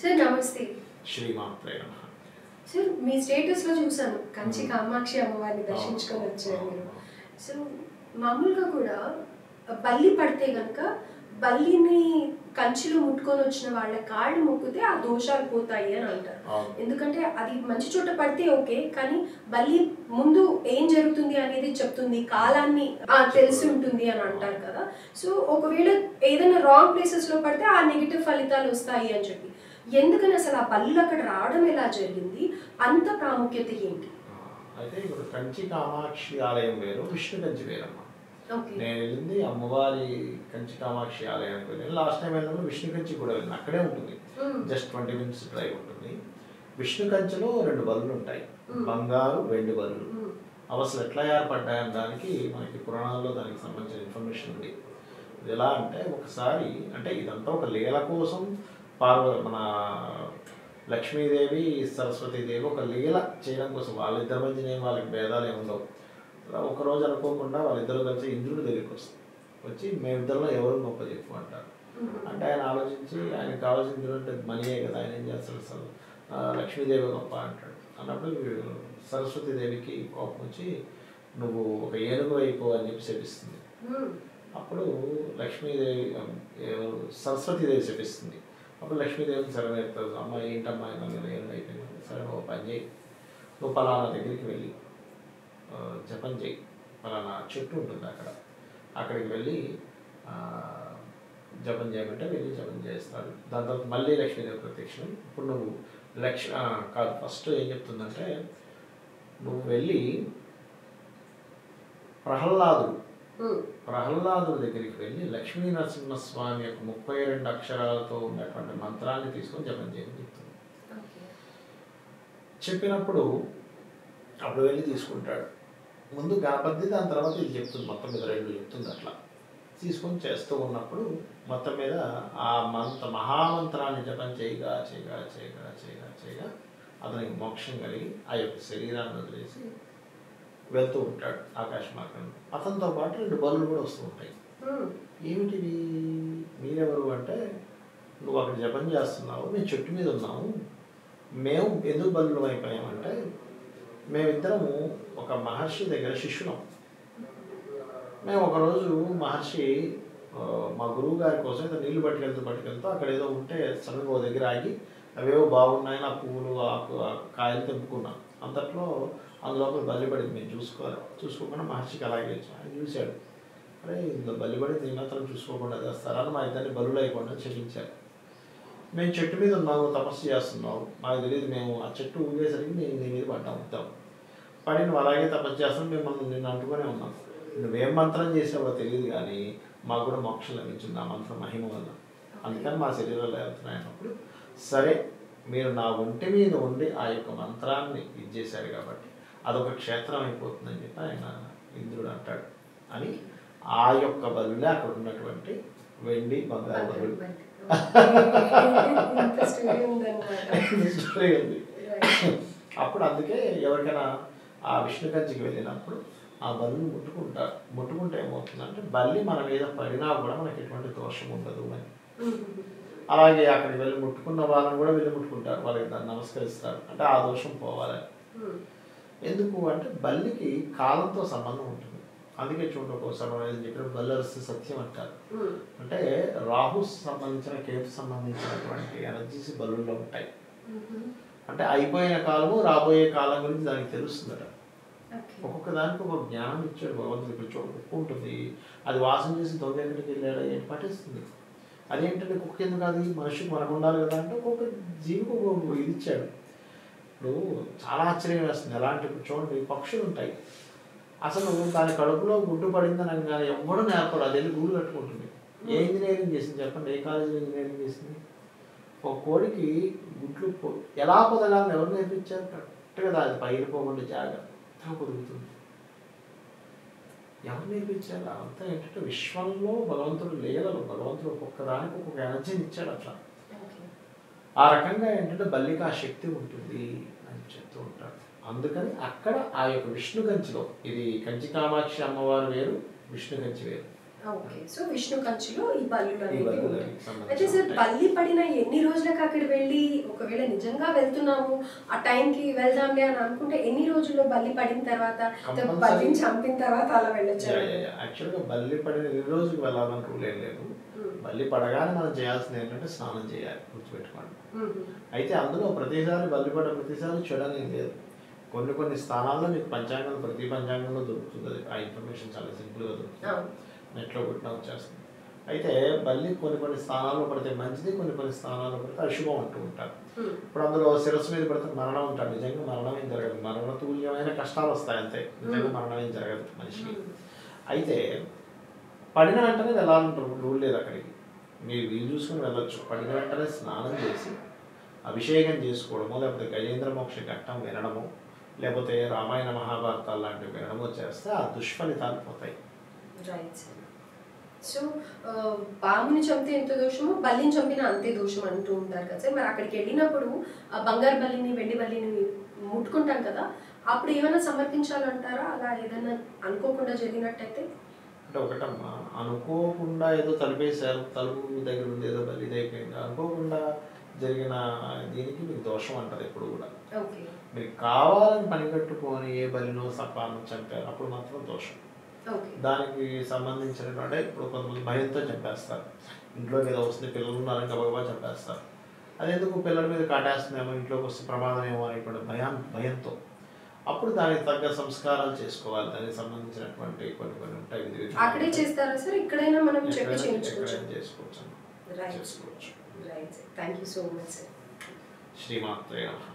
Sir నమస్తే. శ్రీమాత్రే నమః. సార్ మీ స్టేటస్లో చూసాను కంచి కామాక్షి అమ్మవారిని దర్శించుకొని వచ్చారు మీరు. సో మామూలుగా కూడా బల్లి పడితే కనుక బల్లిని కంచిలో ముట్టుకొని వచ్చిన వాళ్ళ కాళ్ళు మొక్కితే ఆ దోషాలు పోతాయి అని అంటారు. ఎందుకంటే అది మంచి చోట పడితే ఓకే, కానీ బల్లి ముందు ఏం జరుగుతుంది అనేది చెప్తుంది, కాలాన్ని తెలిసి ఉంటుంది అని అంటారు కదా. సో ఒకవేళ ఏదైనా రాంగ్ ప్లేసెస్లో పడితే ఆ నెగిటివ్ ఫలితాలు వస్తాయి అని చెప్పి, ఎందుకని అసలు ఆ బల్లులు అక్కడ రావడం ఎలా జరిగింది, అంత ప్రాముఖ్యత ఏంటి? అయితే ఇప్పుడు కంచి కామాక్షి ఆలయం వేరు, విష్ణు కంచి వేరమ్మా. నేను వెళ్ళింది అమ్మవారి కంచి కామాక్షి ఆలయానికి వెళ్ళాను. లాస్ట్ టైం వెళ్ళినప్పుడు విష్ణు కంచి కూడా వెళ్ళాను. అక్కడే ఉంటుంది, జస్ట్ 20 minutes డ్రైవ్ ఉంటుంది. విష్ణు కంచిలో 2 బల్లులు ఉంటాయి, బంగారు వెండి బల్లులు. అవి అసలు ఎట్లా ఏర్పడ్డాయని దానికి మనకి పురాణాల్లో దానికి సంబంధించిన ఇన్ఫర్మేషన్ ఉంది. ఇది ఎలా అంటే ఒకసారి, అంటే ఇదంతా ఒక లీల కోసం మన లక్ష్మీదేవి సరస్వతీదేవి ఒక లీల చేయడం కోసం, వాళ్ళిద్దరి మధ్య వాళ్ళకి భేదాలు ఏముండవు. ఒకరోజు అనుకోకుండా వాళ్ళిద్దరూ కలిసి ఇంద్రుడి దగ్గరికి వచ్చి మేమిద్దరిలో ఎవరు గొప్ప చెప్పు అంటారు. అంటే ఆయన ఆలోచించి ఆయనకు కావాల్సిన ఇంద్రుడు అంటే మనీయే కదా, ఆయన ఏం చేస్తాడు, అసలు లక్ష్మీదేవి గొప్ప అంటాడు. అన్నప్పుడు సరస్వతీదేవికి కోపం వచ్చి నువ్వు ఒక ఏనుగు అయిపో అని చెప్పి శపిస్తుంది. అప్పుడు లక్ష్మీదేవి సరస్వతీదేవి శపిస్తుంది. అప్పుడు లక్ష్మీదేవికి సరే నేర్పుతుంది, అమ్మ ఏంటమ్మా నేను ఏనుగు అయిపోయింది, సరే నువ్వు పని చేయి, నువ్వు పలానా దగ్గరికి వెళ్ళి జపం చేయి, పలానా చెట్టు ఉంటుంది అక్కడికి వెళ్ళి జపం చేయమంటే వెళ్ళి జపం చేస్తాడు. దాని తర్వాత మళ్ళీ లక్ష్మీదేవి ప్రత్యక్షం. ఇప్పుడు నువ్వు కాదు, ఫస్ట్ ఏం చెప్తుందంటే నువ్వు వెళ్ళి ప్రహ్లాదుడి దగ్గరికి వెళ్ళి లక్ష్మీ నరసింహస్వామి యొక్క 32 అక్షరాలతో ఉన్నటువంటి మంత్రాన్ని తీసుకొని జపం చేయని చెప్తుంది. చెప్పినప్పుడు అప్పుడు వెళ్ళి తీసుకుంటాడు. ముందు గణపతి, దాని తర్వాత ఇది చెప్తుంది, మొత్తం మీద 2 చెప్తుంది. అట్లా తీసుకొని చేస్తూ ఉన్నప్పుడు మొత్తం మీద ఆ మహామంత్రాన్ని జపం చేయగా చేయగా చేయగా చేయగా చేయగా అతనికి మోక్షం కలిగి ఆ యొక్క శరీరాన్ని వదిలేసి వెళ్తూ ఉంటాడు ఆకాశ మార్గంలో. అతనితో పాటు 2 బల్లులు కూడా వస్తూ ఉంటాయి. ఏమిటివి, మీరెవరు అంటే, నువ్వు అక్కడ జపం చేస్తున్నావు, మేము చెట్టు మీద ఉన్నాము, మేము ఎందుకు బల్లులు అయిపోయామంటే మేమిద్దరము ఒక మహర్షి దగ్గర శిష్యులం. మేము ఒకరోజు మహర్షి మా గురువు గారి కోసం ఏదో నీళ్లు పట్టుకెళ్తూ అక్కడ ఏదో ఉంటే సమీప దగ్గర ఆగి అవేవో బాగున్నాయి, నా పువ్వులు కాయలు తెంపుకున్నాం. అంతట్లో అందులోపల బల్లిపడింది. మేము చూసుకోకుండా మహర్షికి అలాగే వచ్చాం. ఆయన చూశాడు, అరే ఇందులో బల్లిపడింది, నేను మాత్రం చూసుకోకుండా చేస్తారని మా ఇద్దరిని బల్లులు అయిపోండి అని చెప్పించారు. మేము చెట్టు మీద ఉన్నాము, తపస్సు చేస్తున్నాము, మాకు తెలియదు, మేము ఆ చెట్టు ఊగేసరికి నేను నీ మీద పడ్డాం. పడి నువ్వు అలాగే తపస్సు చేస్తాను, మిమ్మల్ని నిన్ను అంటుకునే ఉన్నాం. నువ్వేం మంత్రం చేసావో తెలియదు, కానీ మాకు కూడా మోక్షం లభించింది ఆ మంత్రం మహిమ వల్ల, అందుకని మా శరీరాలు వెళ్తున్నాయన్నప్పుడు, సరే మీరు నా ఒంటి మీద ఉండి ఆ యొక్క మంత్రాన్ని ఇచ్చేశారు కాబట్టి అదొక క్షేత్రం అయిపోతుందని చెప్పి ఆయన ఇంద్రుడు అంటాడు. అని ఆ యొక్క బలులే అక్కడ ఉన్నటువంటి వెండి బంగారు బలులు. అప్పుడు అందుకే ఎవరికైనా ఆ విష్ణు కంచికి వెళ్ళినప్పుడు ఆ బల్లిని ముట్టుకుంటే ఏమవుతుందంటే బల్లి మన మీద పడినా కూడా మనకి ఎటువంటి దోషం ఉండదు అని. అలాగే అక్కడికి వెళ్ళి ముట్టుకున్న వాళ్ళని కూడా వెళ్ళి ముట్టుకుంటారు, వాళ్ళకి దాన్ని నమస్కరిస్తారు, అంటే ఆ దోషం పోవాలని. ఎందుకు అంటే బల్లికి కాలంతో సంబంధం ఉంటుంది. అందుకే చూడండి, ఒక్కోసారి చెప్పిన బల్లి అరిస్తే సత్యం అంటారు. అంటే రాహు సంబంధించిన, కేతు సంబంధించినటువంటి ఎనర్జీస్ బల్లుల్లో ఉంటాయి. అంటే అయిపోయిన కాలము రాబోయే కాలం గురించి దానికి తెలుస్తుందట. ఒక్కొక్క దానికి ఒక జ్ఞానం ఇచ్చాడు భగవంతుడు. ఇప్పుడు చూడ కుక్క ఉంటుంది, అది వాసన చేసి దొంగ ఎక్కడికి వెళ్ళాడు ఏంటి పట్టేస్తుంది. అదేంటంటే కుక్క ఎందుకు, అది మనిషికి మనకు ఉండాలి కదా అంటే ఒక్కొక్క జీవికి ఒక్కొక్క ఇది ఇచ్చాడు. ఇప్పుడు చాలా ఆశ్చర్యం వేస్తుంది. ఎలాంటి, ఇప్పుడు చూడండి పక్షులు ఉంటాయి, అసలు దాని కడుపులో గుడ్డు పడిందని అనగానే ఎవ్వడూ నేర్పరు, అది వెళ్ళి గూడు కట్టుకుంటుంది. ఏ ఇంజనీరింగ్ చేసింది చెప్పండి, ఏ కాలేజీలో ఇంజనీరింగ్ చేసింది? ఒక కోడికి గుడ్లు ఎలా పొదగాలని ఎవరు నేర్పించారు? కరెక్ట్గా దాని పైన పోకుండా జాగ్రత్తగా పొదుగుతుంది. ఎవరు నేర్పించారు? అంతా ఏంటంటే విశ్వంలో భగవంతుడు లీలలు, భగవంతుడు ఒక్కొక్క దానికి ఒక్కొక్క ఎనర్జీని ఇచ్చాడు అట్లా. ఆ రకంగా ఏంటంటే బల్లికి ఆ శక్తి ఉంటుంది అని చెప్తూ ఉంటారు. అందుకని అక్కడ ఆ యొక్క విష్ణు కంచిలో, ఇది కంచి కామాక్షి అమ్మవారు వేరు, విష్ణు కంచి వేరు. ఓకే. సో విష్ణు కంచిలో ఈ బల్లులు ఈ అనేవి బల్లులు ఉంటాయి. సంబంధించి అయితే సార్ ఉంటాయి. బల్లి పడిన ఎన్ని రోజులకు అక్కడ వెళ్ళి ఒకవేళ నిజంగా వెళ్తున్నాము ఆ టైంకి వెళ్దాంలే అని అనుకుంటే ఎన్ని రోజుల్లో బల్లి పడిన తర్వాత Compulsory- బల్లిని చంపిన తర్వాత అలా వెళ్ళొచ్చు? యాక్చువల్గా బల్లి పడిన 2 రోజులకు వెళ్ళాలని రూల్ ఏం లేదు. బల్లి పడగానే మనం చేయాల్సింది ఏంటంటే స్నానం చేయాలి, గుర్తుపెట్టుకోండి. అయితే అందులో ప్రతిసారి బల్లి పడ్డ ప్రతిసారి చెడని లేదు. కొన్ని స్థానాల్లో మీకు పంచాంగంలో ప్రతి పంచాంగంలో దొరుకుతుంది అది. ఆ ఇన్ఫర్మేషన్ చాలా సింపుల్గా దొరుకుతుంది, నెట్లో కొట్టినా వచ్చేస్తుంది. అయితే బల్లి కొన్ని స్థానాల్లో పడితే మంచిది, కొన్ని స్థానాల్లో పడితే అశుభం అంటూ ఉంటారు. ఇప్పుడు అందులో శిరస్సు మీద పడితే మరణం ఉంటారు. నిజంగా మరణం ఏం జరగదు, మరణతుల్యమైన కష్టాలు వస్తాయి అంతే, నిజంగా మరణం ఏం జరగదు మనిషికి. అయితే పడిన వెంటనే వెళ్ళాలంటారు, రూల్ లేదు అక్కడికి. మీరు వీలు చూసుకుని వెళ్ళొచ్చు. పడిన వెంటనే స్నానం చేసి అభిషేకం చేసుకోవడమో, లేకపోతే గజేంద్ర మోక్ష ఘట్టం వినడము, లేకపోతే రామాయణ మహాభారతాలు లాంటివి వినడమో చేస్తే ఆ దుష్ఫలితాలు పోతాయి. Right sir. సో పాముని చంపితే ఎంత దోషమో బల్లిని చంపిన అంతే దోషం అంటూ ఉంటారు కదా సార్. మరి అక్కడికి వెళ్ళినప్పుడు ఆ బంగారు బల్లిని వెండి బల్లిని ముట్టుకుంటాం కదా, అప్పుడు ఏమైనా సమర్పించాలంటారా? అలా ఏదైనా అనుకోకుండా జరిగినట్టయితే? అంటే ఒకటమ్మా, అనుకోకుండా ఏదో తలుపేశారు, తలుపు దగ్గర ఉంది ఏదో బల్లి ఇదైపోయింది, అనుకోకుండా జరిగిన దీనికి మీకు దోషం అంటారు ఎప్పుడు కూడా. మీరు కావాలని పని కట్టుకొని ఏ బలినో సపాలను చంపారు, అప్పుడు మాత్రం దోషం. దానికి సంబంధించినటువంటి ఇప్పుడు కొంతమంది భయంతో చంపేస్తారు. ఇంట్లోకి ఏదో వస్తుంది, పిల్లలు ఉన్నారని గబగబా చంపేస్తారు. అదెందుకు పిల్లల మీద కాటేస్తుందేమో, ఇంట్లోకి వస్తే ప్రమాదం ఏమో అనేటువంటి భయంతో అప్పుడు దానికి తగ్గ సంస్కారాలు చేసుకోవాలి. దానికి సంబంధించినటువంటి కొన్ని ఉంటాయి. అక్కడే చేస్తారా సార్? ఇక్కడైనా మనం చేసుకోవచ్చు. Right. Thank you so much sir. శ్రీమాత్రే నమః.